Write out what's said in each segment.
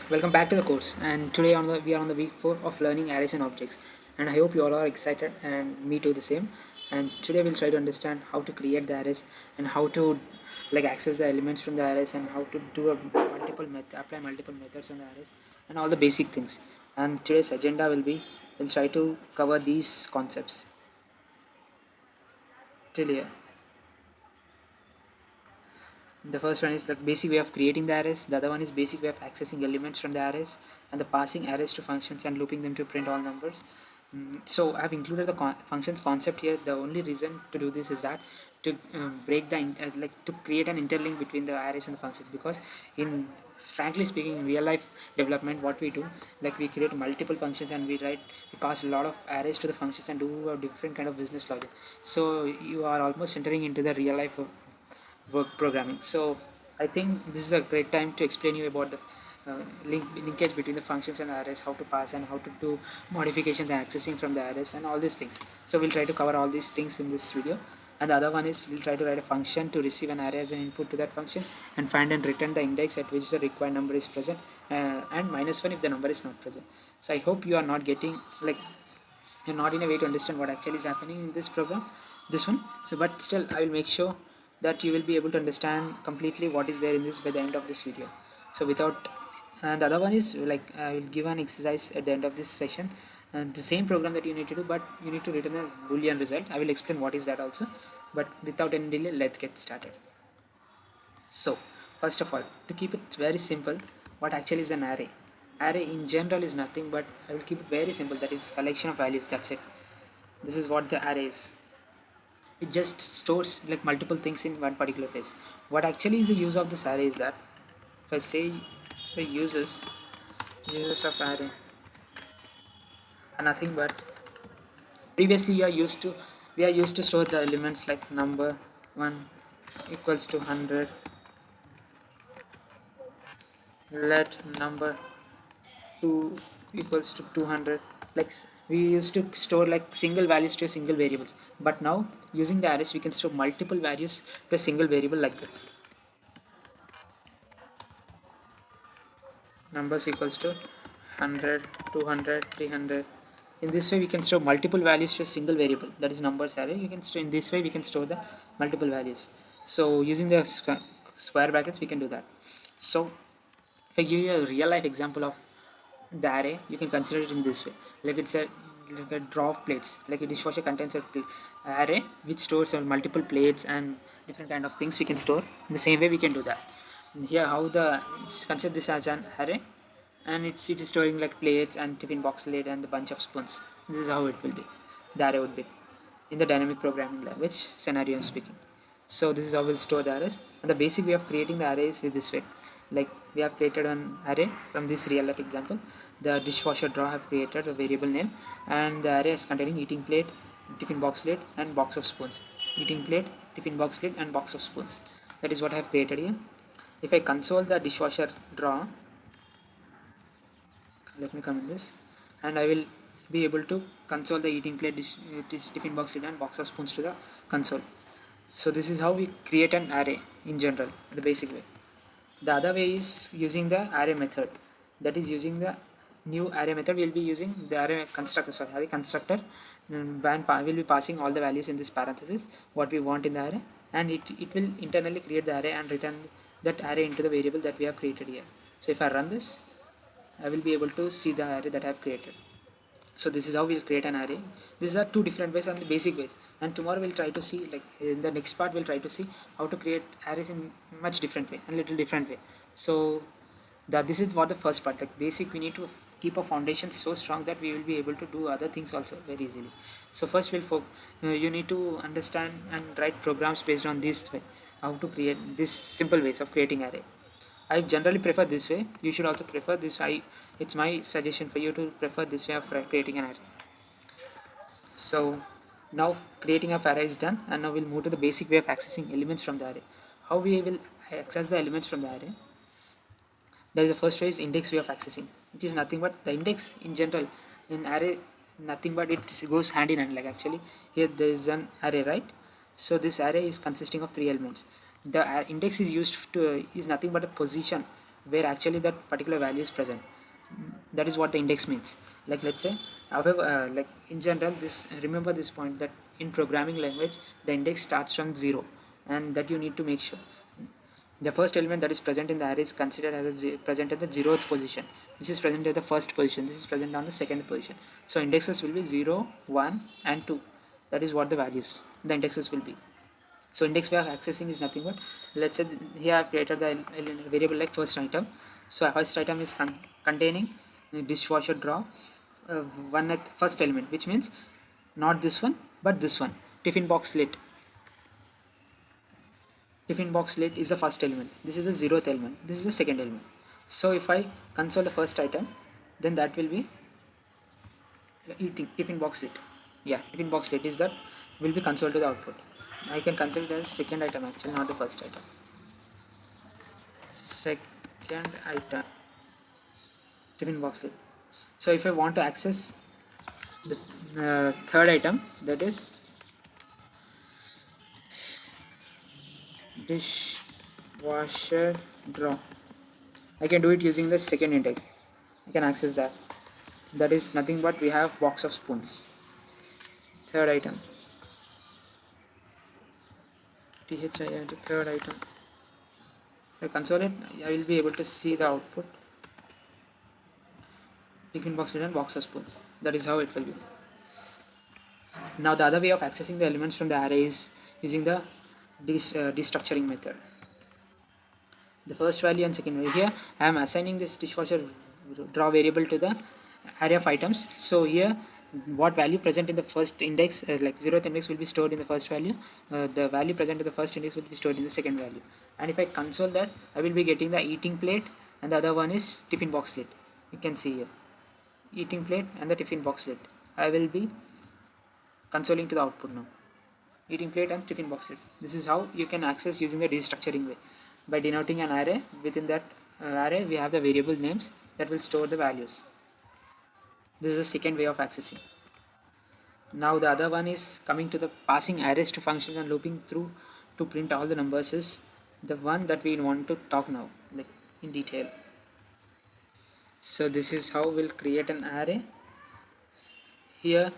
Welcome back to the course, and today we are on the week 4 of learning arrays and objects, and I hope you all are excited and me too the same. And today we'll try to understand how to create the arrays and how to access the elements from the arrays and how to do a apply multiple methods on the arrays and all the basic things. And today's agenda will be we'll try to cover these concepts till here. The first one is the basic way of creating the arrays. The other one is basic way of accessing elements from the arrays and the passing arrays to functions and looping them to print all numbers. So I've included the functions concept here. The only reason to do this is that to break the to create an interlink between the arrays and the functions, because in frankly speaking in real life development what we do, like we create multiple functions and we pass a lot of arrays to the functions and do a different kind of business logic. So you are almost entering into the real life work programming. So I think this is a great time to explain you about the linkage between the functions and arrays, how to pass and how to do modifications and accessing from the arrays and all these things. So we'll try to cover all these things in this video. And the other one is we'll try to write a function to receive an array as an input to that function and find and return the index at which the required number is present, and -1 if the number is not present. So I hope you are not getting you're not in a way to understand what actually is happening in this program, this one. So but still I will make sure that you will be able to understand completely what is there in this by the end of this video. So without and the other one is I will give an exercise at the end of this session, and the same program that you need to do, but you need to return a boolean result. I will explain what is that also, but without any delay let's get started. So first of all, to keep it very simple, what actually is an array? Array in general is nothing but, I will keep it very simple, that is collection of values, that's it. This is what the array is. It just stores multiple things in one particular place. What actually is the use of this array is that, if I say the uses of array are nothing but, previously we are used to store the elements like number 1 equals to 100, let number 2 equals to 200. We used to store single values to a single variables, but now using the arrays we can store multiple values to a single variable like this. Numbers equals to 100, 200, 300. In this way we can store multiple values to a single variable, that is numbers array. You can store in this way, we can store the multiple values. So using the square brackets we can do that. So if I give you a real life example of the array, you can consider it in this way. It's a draw of plates, like a dishwasher contains a array which stores multiple plates and different kind of things we can store. In the same way we can do that. And here how consider this as an array, and it is storing plates and tiffin box lid and a bunch of spoons. This is how it will be, the array would be in the dynamic programming language scenario I'm speaking. So this is how we'll store the arrays, and the basic way of creating the arrays is this way. We have created an array from this real life example. The dishwasher drawer have created a variable name, and the array is containing eating plate, tiffin box lid and box of spoons. Eating plate, tiffin box lid and box of spoons. That is what I have created here. If I console the dishwasher drawer, let me come in this, and I will be able to console the eating plate, tiffin box lid and box of spoons to the console. So this is how we create an array in general, the basic way. The other way is using the array method. That is using the new array method. We'll be using the array constructor. We'll be passing all the values in this parenthesis what we want in the array, and it will internally create the array and return that array into the variable that we have created here. So if I run this, I will be able to see the array that I have created. So this is how we'll create an array. These are two different ways and the basic ways, and tomorrow we'll try to see, in the next part we'll try to see how to create arrays in much different way, a little different way. So this is what the first part, basic. We need to keep a foundation so strong that we will be able to do other things also very easily. So first you need to understand and write programs based on this way, how to create this simple ways of creating array. I generally prefer this way. You should also prefer this. It's my suggestion for you to prefer this way of creating an array. So now creating of array is done, and now we'll move to the basic way of accessing elements from the array. How we will access the elements from the array? There is the first way is index way of accessing, which is nothing but the index in general in array. Nothing but it goes hand in hand. Actually here there is an array, right? So this array is consisting of 3 elements. The index is used to is nothing but a position where actually that particular value is present. That is what the index means. Like let's say, however, like in general, this remember this point that in programming language the index starts from 0, and that you need to make sure the first element that is present in the array is considered as present at the 0th position. This is present at the first position, this is present on the second position. So indexes will be 0, 1 and 2. That is what the values the indexes will be. So index we are accessing is nothing but, let's say here I have created the variable like first item. So first item is containing dishwasher draw one at first element, which means not this one but this one. Tiffin box lid. Tiffin box lid is the first element. This is the 0th element. This is the second element. So if I console the first item, then that will be eating tiffin box lid. Yeah, tiffin box lid is that will be console to the output. I can consider it as second item actually, not the first item. Second item, tiffin box lid. So if I want to access the third item, that is dishwasher draw, I can do it using the second index. I can access that. That is nothing but we have box of spoons. Third item, thi, third item. If I console it, I will be able to see the output. Tiffin box lid and box of spoons. That is how it will be. Now the other way of accessing the elements from the array is using the destructuring method. The first value and second value. Here I am assigning this dishwasher draw variable to the array of items. So here what value present in the first index, like 0th index, will be stored in the first value. The value present in the first index will be stored in the second value. And if I console that, I will be getting the eating plate, and the other one is tiffin box lid. You can see here, eating plate and the tiffin box lid. I will be consoling to the output now. Eating plate and tiffin box lid. This is how you can access using the destructuring way. By denoting an array, within that array we have the variable names that will store the values. This is the second way of accessing. Now the other one is coming to the passing arrays to functions and looping through to print all the numbers is the one that we want to talk now, like in detail. So this is how we'll create an array. Here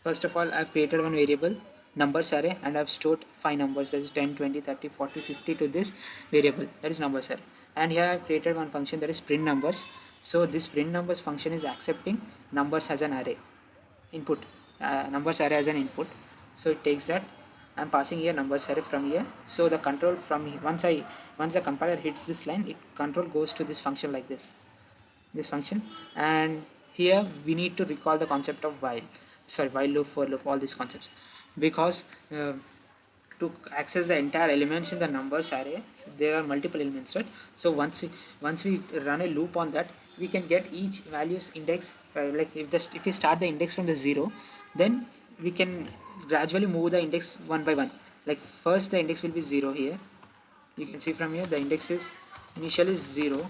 first of all I've created one variable numbers array, and I've stored 5 numbers, that is 10, 20, 30, 40, 50 to this variable, that is numbers array. And here I've created one function that is print numbers. So this print numbers function is accepting numbers as an array input, numbers array as an input. So it takes that. I'm passing here numbers array from here. So the control from here, once the compiler hits this line, it control goes to this function like this function. And here we need to recall the concept of while loop, for loop, all these concepts, because to access the entire elements in the numbers array, so there are multiple elements, right? So once we run a loop on that, we can get each value's index, like if we start the index from the 0, then we can gradually move the index one by one. Like first the index will be 0 here. You can see from here the index is initially 0.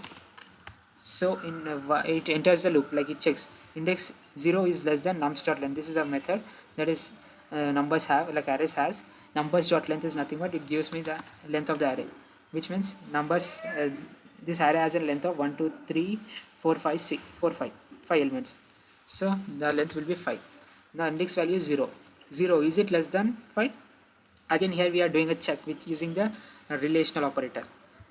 So in it enters the loop, like it checks index 0 is less than nums.length. This is a method that is numbers have, like arrays has. Numbers.length is nothing but it gives me the length of the array, which means numbers, this array has a length of 1 2 3 4 5 6 4 5 5 elements. So the length will be 5. Now index value is 0. Is it less than 5? Again here we are doing a check with using the relational operator,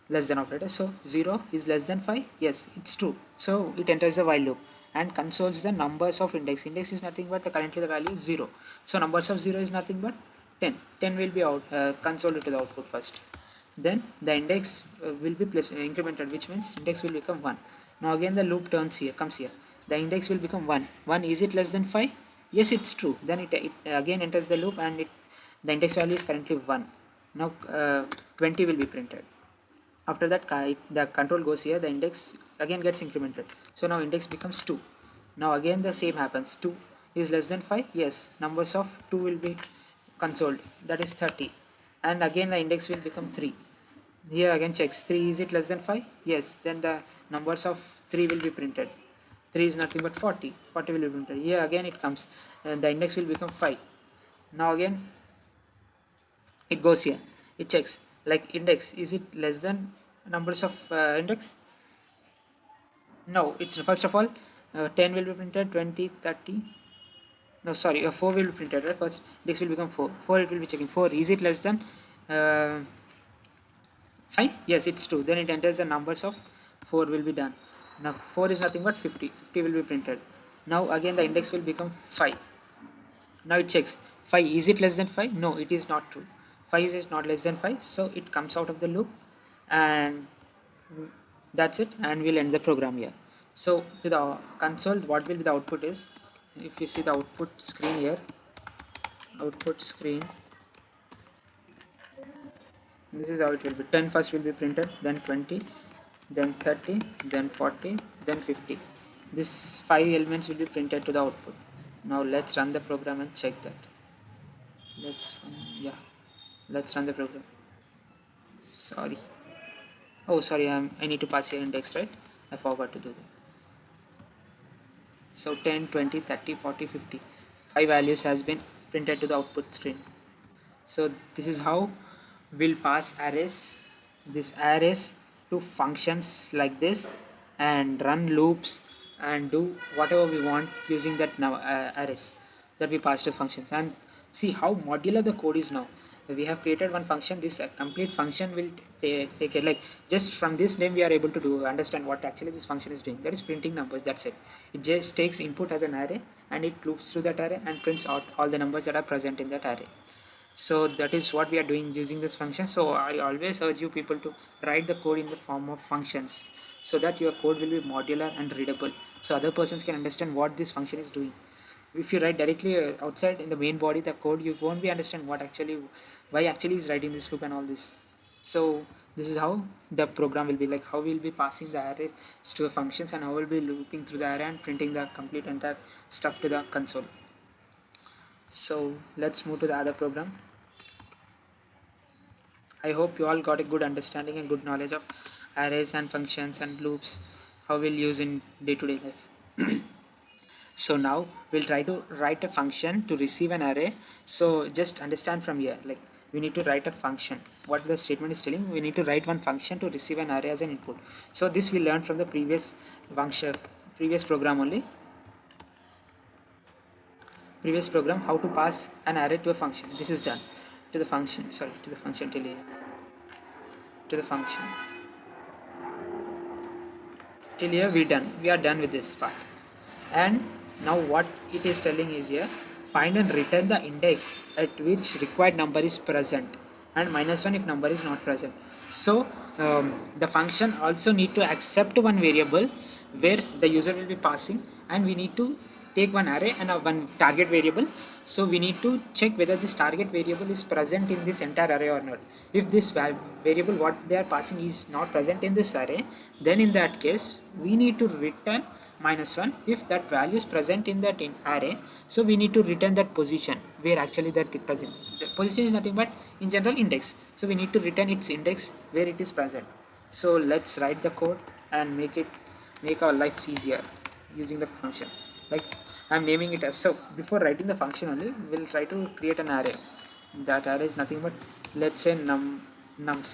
less than operator. So 0 is less than 5, yes, it's true. So it enters the while loop and consoles the numbers of index. Index is nothing but currently the value is 0. So numbers of 0 is nothing but 10. 10 will be out consoled to the output first. Then the index will be incremented, which means index will become 1. Now again the loop comes here. The index will become 1. 1, is it less than 5? Yes, it's true. Then it again enters the loop, and the index value is currently 1. Now 20 will be printed. After that the control goes here, the index again gets incremented. So now index becomes 2. Now again the same happens. 2 is less than 5. Yes, numbers of 2 will be consoled, that is 30. And again the index will become 3. Here again checks 3, is it less than 5? Yes, then the numbers of 3 will be printed. 3 is nothing but 40. 40 will be printed. Here again it comes, and the index will become 5. Now again it goes here, it checks like index, is it less than numbers of index? No, it's first of all 10 will be printed, 20, 30. No, sorry, 4 will be printed, right? First index will become 4. 4 it will be checking. 4, is it less than 5? Yes, it's true. Then it enters the numbers of 4 will be done. Now 4 is nothing but 50. 50 will be printed. Now again the index will become 5. Now it checks 5, is it less than 5? No, it is not true. 5 is not less than 5, so it comes out of the loop, and that's it, and we'll end the program here. So with our console, what will be the output is, if you see the output screen here, output screen, this is how it will be. 10 first will be printed, then 20, then 30, then 40, then 50. This 5 elements will be printed to the output. Now let's run the program and check that. Yeah, let's run the program. Sorry. Oh, sorry, I need to pass here index, right? I forgot to do that. So 10, 20, 30, 40, 50. 5 values has been printed to the output screen. So this is how we'll pass arrays, this arrays to functions like this, and run loops and do whatever we want using that now arrays that we pass to functions. And see how modular the code is now. We have created one function. This complete function will take care, like just from this name we are able to do understand what actually this function is doing. That is printing numbers. That's it. It just takes input as an array and it loops through that array and prints out all the numbers that are present in that array. So that is what we are doing using this function. So I always urge you people to write the code in the form of functions, so that your code will be modular and readable, so other persons can understand what this function is doing. If you write directly outside in the main body the code, you won't be understand what actually, why actually is writing this loop and all this. So this is how the program will be, like how we'll be passing the arrays to functions, and how we'll be looping through the array and printing the complete entire stuff to the console. So let's move to the other program. I hope you all got a good understanding and good knowledge of arrays and functions and loops, how we'll use in day-to-day life. So now we'll try to write a function to receive an array. So just understand from here, like we need to write a function. What the statement is telling, we need to write one function to receive an array as an input. So this we learned from the previous function, previous program only. Previous program, how to pass an array to a function. This is done to the function. Sorry, to the function till here. To the function. Till here we are done with this part. And now what it is telling is here, find and return the index at which required number is present, and -1 if number is not present. So the function also need to accept one variable where the user will be passing, and we need to take one array and one target variable. So we need to check whether this target variable is present in this entire array or not. If this variable what they are passing is not present in this array, then in that case we need to return -1. If that value is present in that array, so we need to return that position where actually that it present. The position is nothing but in general index, so we need to return its index where it is present. So let's write the code and make our life easier using the functions. Like I'm naming it as, so before writing the function only, we'll try to create an array. That array is nothing but, let's say nums,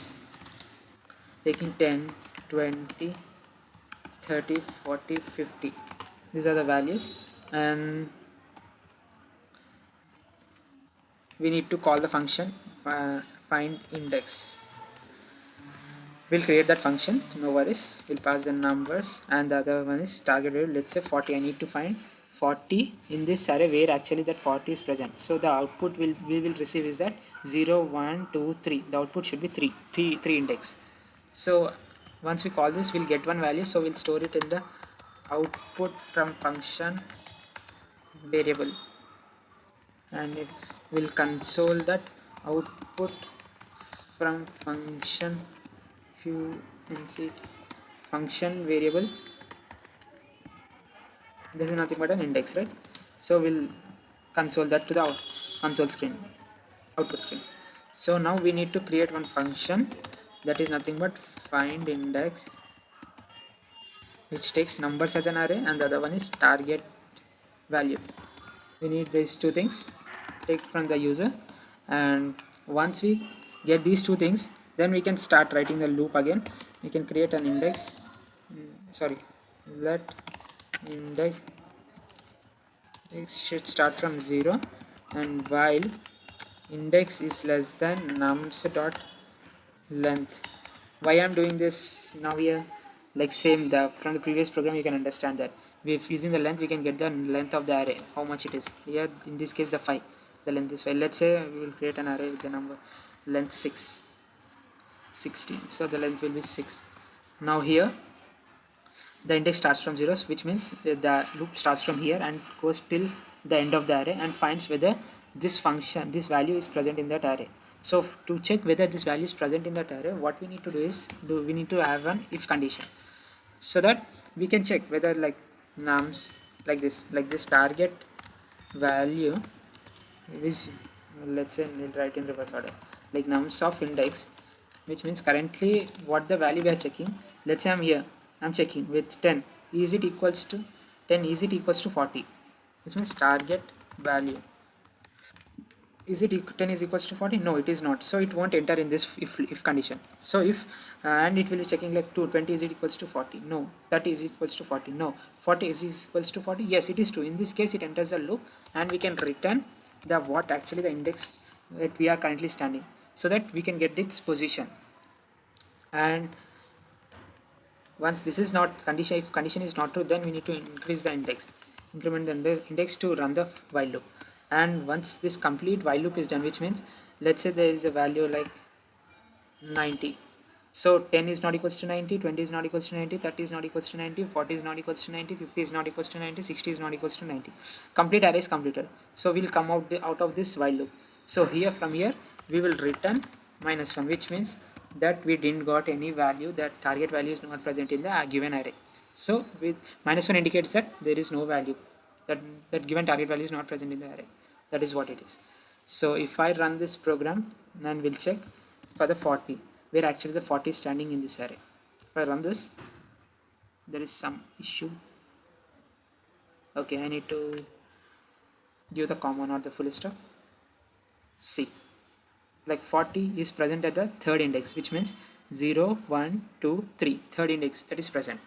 taking 10, 20, 30, 40, 50. These are the values, and we need to call the function find index. We'll create that function, no worries. We'll pass the numbers, and the other one is target value. Let's say 40. I need to find 40 in this array where actually that 40 is present. So the output we will receive is that 0, 1, 2, 3. The output should be 3 index. So once we call this, we'll get one value. So we'll store it in the output from function variable, and it will console that output from function. If you can see function variable, this is nothing but an index, right? So we'll console that to the console screen, output screen. So now we need to create one function that is nothing but find index, which takes numbers as an array, and the other one is target value. We need these two things, take from the user, and once we get these two things, then we can start writing the loop again. We can create an index, sorry, let index should start from 0, and while index is less than nums dot length. Why I'm doing this now here, like same the from the previous program, you can understand that if using the length we can get the length of the array, how much it is. Here in this case the 5, the length is 5. Let's say we will create an array with the number length 16, so the length will be 6. Now here the index starts from 0, which means the loop starts from here and goes till the end of the array and finds whether this value is present in that array. So to check whether this value is present in that array, what we need to do is we need to have an if condition, so that we can check whether like nums like this target value is, let's say we'll write in reverse order, like nums of index, which means currently what the value we are checking. Let's say I'm checking with 10, is it equals to 10, is it equals to 40, which means target value, is it 10 is equals to 40? No, it is not, so it won't enter in this if condition. So if and it will be checking like 20 is it equals to 40? No. 30 is equals to 40? No. 40 is equals to 40? Yes, it is true. In this case it enters a loop and we can return the what actually the index that we are currently standing, so that we can get its position. And once this is not condition, if condition is not true, then we need to increase the index, increment the index to run the while loop. And once this complete while loop is done, which means let's say there is a value like 90, so 10 is not equals to 90, 20 is not equals to 90, 30 is not equals to 90, 40 is not equals to 90, 50 is not equals to 90, 60 is not equals to 90. Complete array is completed, so we'll come out of this while loop. So here from here we will return -1, which means that we didn't got any value, that target value is not present in the given array. So with -1 indicates that there is no value, that given target value is not present in the array. That is what it is. So if I run this program and we'll check for the 40, where actually the 40 is standing in this array. If I run this, there is some issue. Okay, I need to give the comma, not the full stop. See, like 40 is present at the third index, which means 0, 1, 2, 3, third index that is present.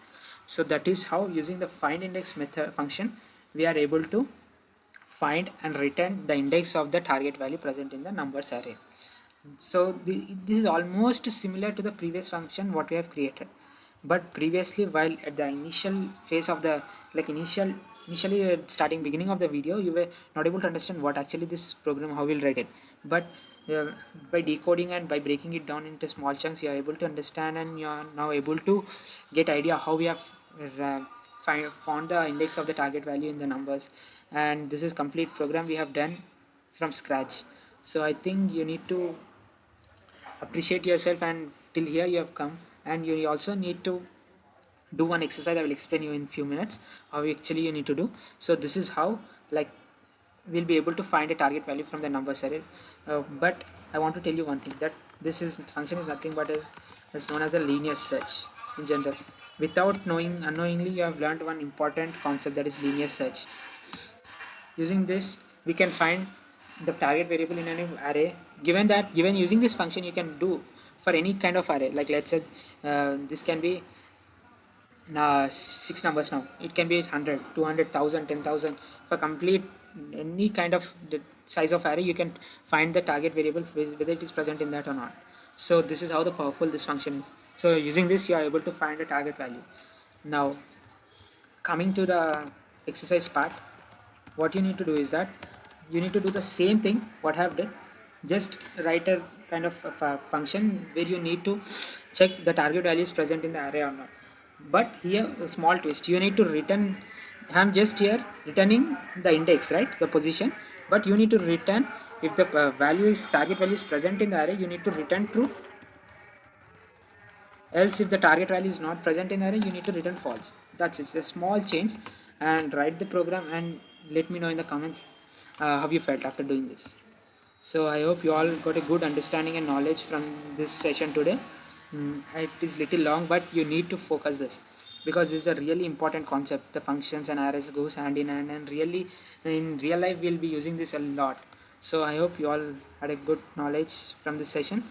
So that is how, using the find index method function, we are able to find and return the index of the target value present in the numbers array. So this is almost similar to the previous function what we have created, but previously, while at the initial phase of the initially starting beginning of the video, you were not able to understand what actually this program, how we'll write it. But by decoding and by breaking it down into small chunks, you are able to understand, and you are now able to get idea how we have found the index of the target value in the numbers. And this is complete program we have done from scratch. So I think you need to appreciate yourself, and till here you have come. And you also need to do one exercise. I will explain you in few minutes how actually you need to do. So this is how, like, we'll be able to find a target value from the numbers array. But I want to tell you one thing, that this function is nothing but is known as a linear search in general. Without knowing, unknowingly you have learned one important concept, that is linear search. Using this we can find the target variable in an array. Given using this function, you can do for any kind of array. Like let's say this can be 6 numbers. Now it can be 100, 200, 1000, 10,000. For complete any kind of the size of array, you can find the target variable whether it is present in that or not. So this is how the powerful this function is. So using this you are able to find a target value. Now coming to the exercise part, what you need to do is that you need to do the same thing what I have did. Just write a kind of a function where you need to check the target value is present in the array or not. But here a small twist, you need to return. I'm just here returning the index, right, the position, but you need to return if the target value is present in the array, you need to return true. Else if the target value is not present in the array, you need to return false. That's it. It's a small change. And write the program and let me know in the comments how you felt after doing this. So I hope you all got a good understanding and knowledge from this session today. It is little long, but you need to focus this, because this is a really important concept. The functions and arrays goes hand in hand, and really in real life we'll be using this a lot. So I hope you all had a good knowledge from this session.